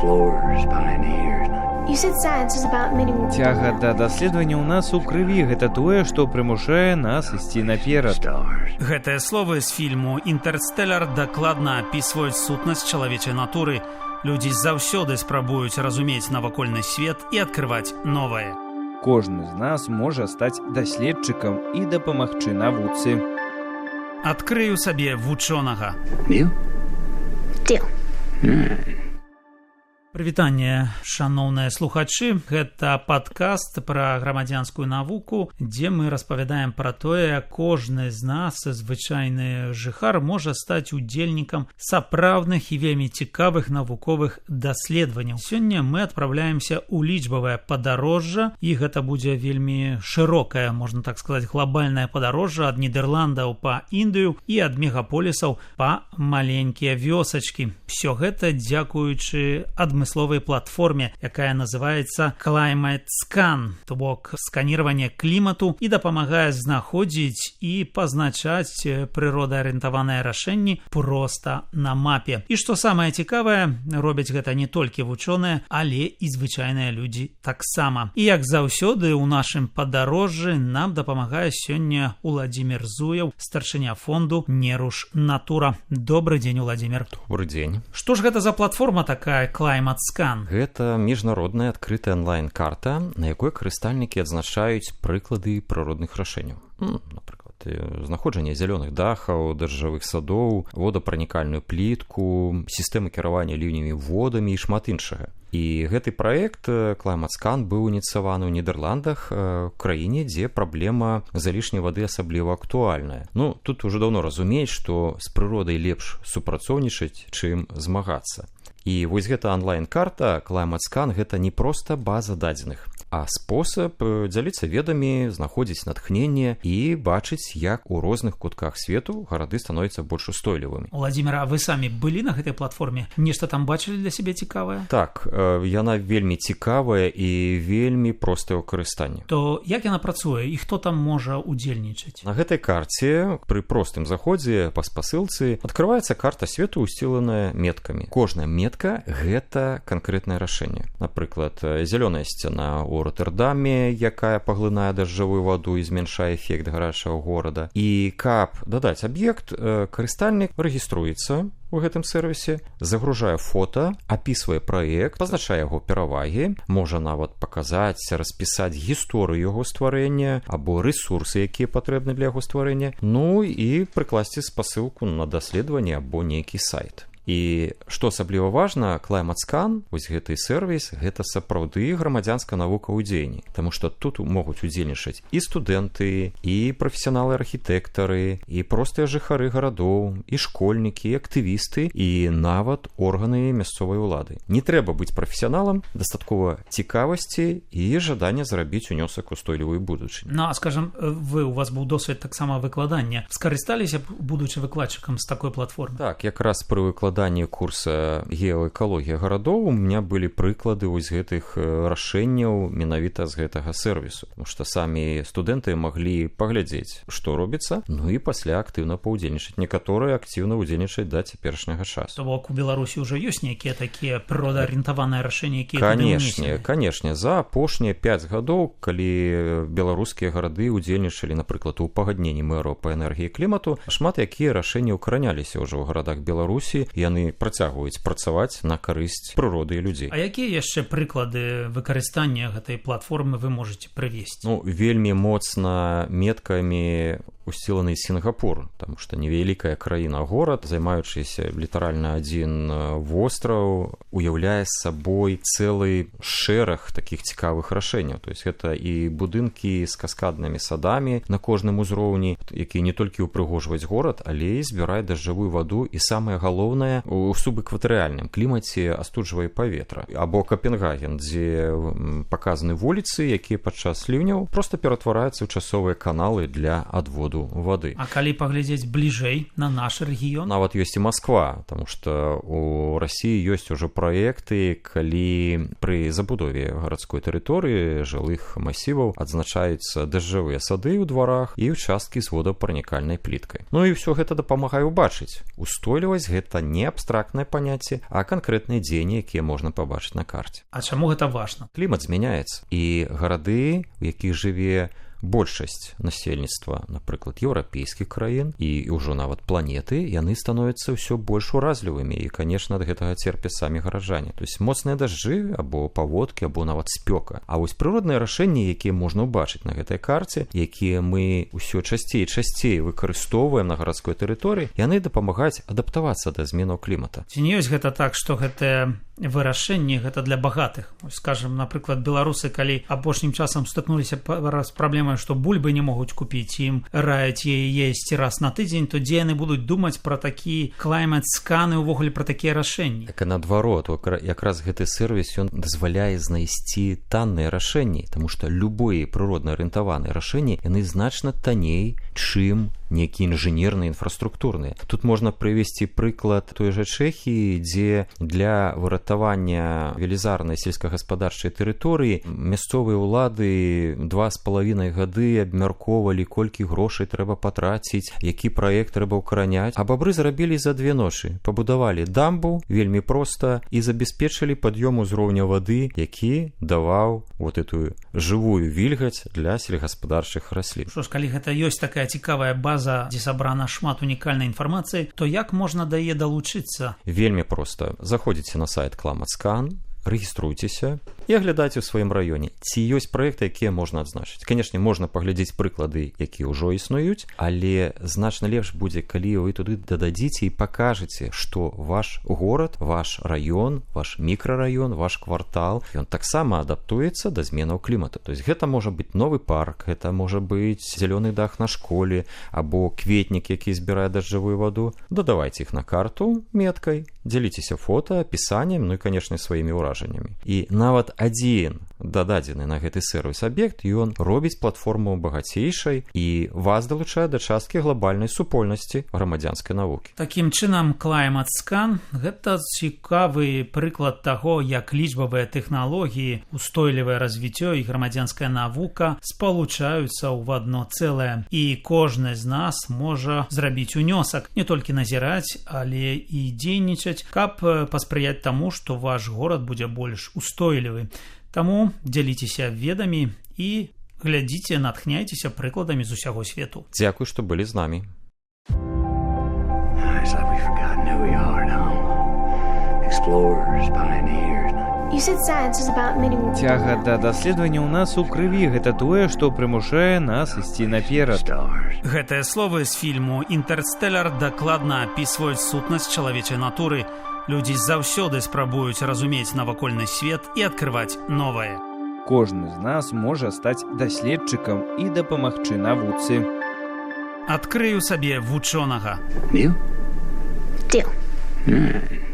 Explorers, pioneers. You said science is about meeting... Цяга да даследавання ў нас у крыві. Гэта тое, што прымушае нас ісці наперад. Гэтыя словы з фільму «Інтэрстэлар» дакладна апісваюць сутнасць чалавечай натуры. Людзі заўсёды спрабуюць разумець навакольны свет і адкрываць новае. Кожны з нас можа стаць даследчыкам і дапамагчы навуцы. Адкрыю сабе вучонага. Deal? Deal. Прывітанне, шаноўныя слухачы. Гэта падкаст пра грамадзянскую навуку, дзе мы распавядаем пра тое, кожны з нас, звычайны жыхар, можа стаць удзельнікам сапраўдных і вельмі цікавых навуковых даследаванняў. Сёння мы адпраўляемся ў лічбавае падарожжа, і гэта будзе вельмі шырокае, можна так сказаць, глобальнае падарожжа ад Нідерландаў па Індыю і ад мегаполісаў па маленькія вёсачкі. Всё гэта дзякуючы адмысловай платформе, якая называецца Climate Scan, то бок сканирование клімату, і дапамагае знаходзіць і пазначаць прыродаарыентаваныя рашэнні проста на мапе. І што самае цікавае, робяць гэта не толькі вучоныя, але і звычайныя людзі таксама. І як заўсёды ў нашым падарожжы нам дапамагае сёння Уладзімір Зуяў, старшыня фонду «Неруш Натура». Добрый дзень, Уладзімір. Добрый дзень. Што ж гэта за платформа такая Climate Scan? Гэта міжнародная адкрытая онлайн-карта, на якой карыстальнікі адзначаюць прыклады прыродных рашэнняў. Напрыклад, знаходжанне зялёных дахаў, дажджавых садоў, водапранікальную плітку, сістэмы кіравання ліўнямі водамі і шмат іншага. І гэты праект Climate Scan быў ініцыяваны ў Нідерландах, краіне, дзе праблема залішняй вады асабліва актуальная. Тут ужо даўно разумеюць, што з прыродай лепш супрацоўнічаць, чым змагацца. І вось гэта онлайн-карта Climate Scan гэта не проста база дадзеных, а спосаб дзяліцца ведамі, знаходзіць натхненне і бачыць, як у розных кутках свету гарады становяцца больш устойлівымі. Уладзімір, а вы самі былі на гэтай платформе? Нешта там бачылі для сябе цікавае? Так, яна вельмі цікавая і вельмі простая ў карыстанні. То як яна працуе і хто там можа удзельнічаць? На гэтай карце пры простым заходзе па спасылцы адкрываецца карта свету, усціленая меткамі. Кожная метка гэта канкрэтнае рашэнне. Напрыклад, зялёная сцяна ў Роттердаме, якая паглынае дажджавую ваду і змяншае эфект гарачага горада. І каб дадаць аб'ект, карыстальнік рэгіструецца у гэтым сервісе, загружае фота, апісвае праект, пазначае яго перавагі, можа нават паказаць, распісаць гісторыю яго стварэння або рэсурсы, якія патрэбны для яго стварэння, і прыкласці спасылку на даследаванне або нейкі сайт. І што асабліва важна, Climate Scan, вось гэты сервіс, гэта сапраўды грамадзянская навука ў дзеянні, таму што тут могуць удзельнічаць і студэнты, і прафесіяналы-архітэктары, і простыя жыхары гарадоў, і школьнікі, і актывісты, і нават органы мясцовай улады. Не трэба быць прафесіяналам, дастаткова цікавасці і жадання зрабіць унёсак устойлівую будучыню. А скажам, у вас быў досвед таксама выкладання. Скарысталіся б, будучы выкладчыкам з такой платформы? Так, якраз пры выкладанні курса геаэкалогія гарадоў у меня былі прыклады вось гэтых рашэнняў менавіта з гэтага сервісу, потому што самі студэнты маглі паглядзець, што робіцца, і пасля актыўна паўдзельнічаць. Некаторыя актыўна ўдзельнічаць да цяперашняга часу. То бок у Беларусі ўжо ёсць нейкія такія прыродаарыентаваныя рашэнні, якія Канешне, за апошнія 5 гадоў, калі беларускія гарады ўдзельнічалі, напрыклад, у пагадненні мэраў па энергіі і клімату, шмат якія рашэнні ўкараняліся ўжо ў гарадах Беларусі, яны працягваюць працаваць на карысць прыроды і людзей. А якія яшчэ прыклады выкарыстання гэтай платформы вы можаце прывесці? Вельмі моцна меткамі усціланы Сінгапур, таму што невялікая краіна-горад, займаючыся літаральна адзін востраў, уяўляе сабой цэлы шэраг такіх цікавых рашэнняў. То есть гэта і будынкі з каскаднымі садамі на кожным узроўні, якія не толькі ўпрыгожваюць горад, але і збіраюць дажджавую ваду, і самае галоўнае, у субэкватарыяльным клімаце астуджвае паветра. Або Капенгаген, дзе паказаны вуліцы, якія падчас ліўняў проста ператвараюцца ў часовыя каналы для адводу воду вады. А калі паглядзець бліжэй на наш рэгіён? Нават ёсць і Москва, потому что у России ёсць уже проекты, калі пры забудове гарадской тэрыторыі жылых масіваў адзначаюцца дажджавыя сады ў дварах і ўчасткі з водапранікальнай пліткай. Ну і ўсё гэта дапамагае ўбачыць. Устойлівасць гэта не абстрактнае паняцце, а канкрэтныя дзеянні, якія можна пабачыць на карце. А чаму гэта важна? Клімат змяняецца, і гарады, у якіх жыве большасць насельніцтва, напрыклад, еўрапейскіх краін і ўжо нават планеты, яны становяцца ўсё больш уразлівымі і, канешне, ад гэтага церпяць самі гараджане. То есть моцныя дажджы або паводкі, або нават спёка. А вось прыродныя рашэнні, якія можна ўбачыць на гэтай карце, якія мы ўсё часцей і часцей выкарыстоўваем на гарадской тэрыторыі, яны дапамагаюць адаптавацца да зменаў клімата. Ці не ёсць гэта так, што гэтыя вырашэнні гэта для багатых? Скажем, напрыклад, беларусы, калі апошнім часам стыкнуліся з праблемай, што бульбы не могуць купіць, ім раяць яе есці раз на тыдзень, то дзе яны будуць думаць пра такі climate-скан і ўвогуле пра такія рашэнні? Так, наадварот, якраз гэты сервіс ён дазваляе знайсці танныя рашэнні, таму што любыя прыродна арыентаваныя рашэнні, яны значна танней, чым нейкія інжынерныя, інфраструктурныя. Тут можна прывесці прыклад той жа Чэхіі, дзе для выратавання велізарнай сельскагаспадарчай тэрыторыі мясцовыя ўлады 2,5 гады абмяркоўвалі, колькі грошай трэба патраціць, які праект трэба ўкараняць. А бабры зрабілі за 2 ночы. Пабудавалі дамбу вельмі проста і забяспечылі пад'ём узроўня вады, які даваў вот эту жывую вільгаць для сельгаспадарчых раслін. Што ж, калі гэта ёсць такая цікавая база, дзе сабрана шмат унікальнай інфармацыі, то як можна да яе далучыцца? Вельмі проста. Заходзіце на сайт climate-scan, рэгіструйцеся і аглядайце ў сваім раёне, ці ёсць праекты, якія можна адзначыць. Канешне, можна паглядзець прыклады, якія ўжо існуюць, але значна лепш будзе, калі вы туды дададзіце і пакажаце, што ваш горад, ваш раён, ваш мікрараён, ваш квартал, ён таксама адаптуецца да зменаў клімату. То есть гэта можа быць новы парк, гэта можа быць зялёны дах на школе, або кветнік, які збірае дажджавую ваду. Дадавайце іх на карту меткай, дзяліцеся фота, апісаннем, ну і, канешне, сваімі ўражаннямі. І нават адзін дададзены на гэты сервіс аб'ект, ён робіць платформу багацейшай і вас далучае да часткі глобальнай супольнасці грамадзянскай навукі. Такім чынам, climate-scan – гэта цікавы прыклад таго, як лічбавыя тэхналогіі, устойлівае развіццё і грамадзянская навука спалучаюцца ў адно цэлае. І кожны з нас можа зрабіць унёсак, не толькі назіраць, але і дзейнічаць, каб паспрыяць таму, што ваш горад будзе больш устойлівы. Таму дзяліцеся ведамі і глядзіце, натхняйцеся прыкладамі з усяго свету. Дзякуй, што былі з намі. It's like we've forgotten who we are now. Explorers, pioneers. You said science is about many more. Цяга да даследавання ў нас у крыві, гэта тое, што прымушае нас ісці наперад. Stars. Гэтыя словы з фільму «Інтэрстэлар» дакладна апісваюць сутнасць чалавечай натуры. Людзі заўсёды спрабуюць разумець навакольны свет і адкрываць новае. Кожны з нас можа стаць даследчыкам і дапамагчы навуцы. Адкрыю сабе вучонага. Deal? Deal. All right.